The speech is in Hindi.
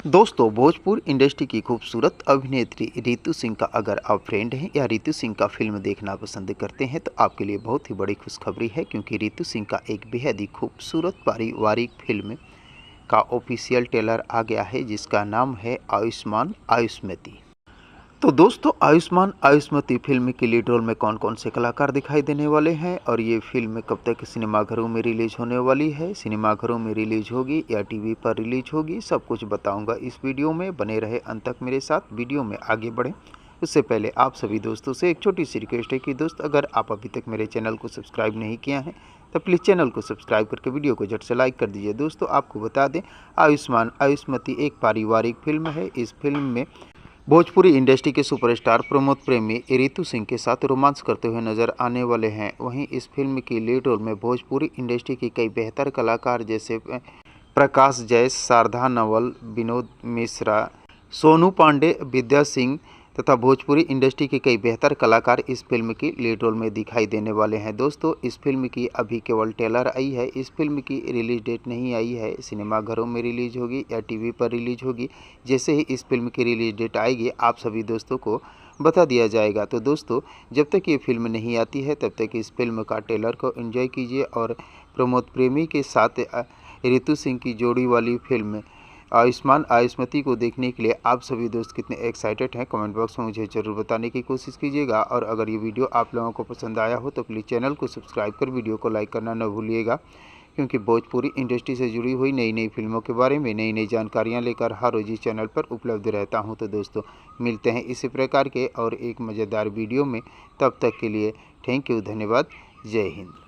दोस्तों, भोजपुर इंडस्ट्री की खूबसूरत अभिनेत्री रितु सिंह का अगर आप फ्रेंड हैं या रितु सिंह का फिल्म देखना पसंद करते हैं तो आपके लिए बहुत ही बड़ी खुशखबरी है, क्योंकि रितु सिंह का एक बेहद ही खूबसूरत पारिवारिक फिल्म का ऑफिशियल ट्रेलर आ गया है, जिसका नाम है आयुष्मान आयुष्मती। तो दोस्तों, आयुष्मान आयुष्मती फिल्म की लीड रोल में कौन कौन से कलाकार दिखाई देने वाले हैं और ये फिल्म कब तक सिनेमाघरों में रिलीज होने वाली है, सिनेमाघरों में रिलीज होगी या टीवी पर रिलीज होगी, सब कुछ बताऊंगा इस वीडियो में। बने रहे अंत तक मेरे साथ। वीडियो में आगे बढ़ें उससे पहले आप सभी दोस्तों से एक छोटी सी रिक्वेस्ट है कि दोस्त, अगर आप अभी तक मेरे चैनल को सब्सक्राइब नहीं किया है तो प्लीज़ चैनल को सब्सक्राइब करके वीडियो को झट से लाइक कर दीजिए। दोस्तों, आपको बता दें, आयुष्मान आयुष्मती एक पारिवारिक फिल्म है। इस फिल्म में भोजपुरी इंडस्ट्री के सुपरस्टार प्रमोद प्रेमी रितु सिंह के साथ रोमांस करते हुए नजर आने वाले हैं। वहीं इस फिल्म की लीड रोल में भोजपुरी इंडस्ट्री के कई बेहतर कलाकार जैसे प्रकाश जैस, शारदा नवल, विनोद मिश्रा, सोनू पांडे, विद्या सिंह तथा भोजपुरी इंडस्ट्री के कई बेहतर कलाकार इस फिल्म की लीड रोल में दिखाई देने वाले हैं। दोस्तों, इस फिल्म की अभी केवल ट्रेलर आई है। इस फिल्म की रिलीज डेट नहीं आई है। सिनेमाघरों में रिलीज होगी या टीवी पर रिलीज होगी। जैसे ही इस फिल्म की रिलीज डेट आएगी आप सभी दोस्तों को बता दिया जाएगा। तो दोस्तों, जब तक ये फिल्म नहीं आती है तब तक इस फिल्म का ट्रेलर को एंजॉय कीजिए और प्रमोद प्रेमी के साथ रितु सिंह की जोड़ी वाली फिल्म आयुष्मान आयुष्मती को देखने के लिए आप सभी दोस्त कितने एक्साइटेड हैं, कमेंट बॉक्स में मुझे ज़रूर बताने की कोशिश कीजिएगा। और अगर ये वीडियो आप लोगों को पसंद आया हो तो प्लीज़ चैनल को सब्सक्राइब कर वीडियो को लाइक करना न भूलिएगा, क्योंकि भोजपुरी इंडस्ट्री से जुड़ी हुई नई नई फिल्मों के बारे में नई नई जानकारियाँ लेकर हर रोज़ इस चैनल पर उपलब्ध रहता हूँ। तो दोस्तों, मिलते हैं इसी प्रकार के और एक मज़ेदार वीडियो में। तब तक के लिए थैंक यू, धन्यवाद, जय हिंद।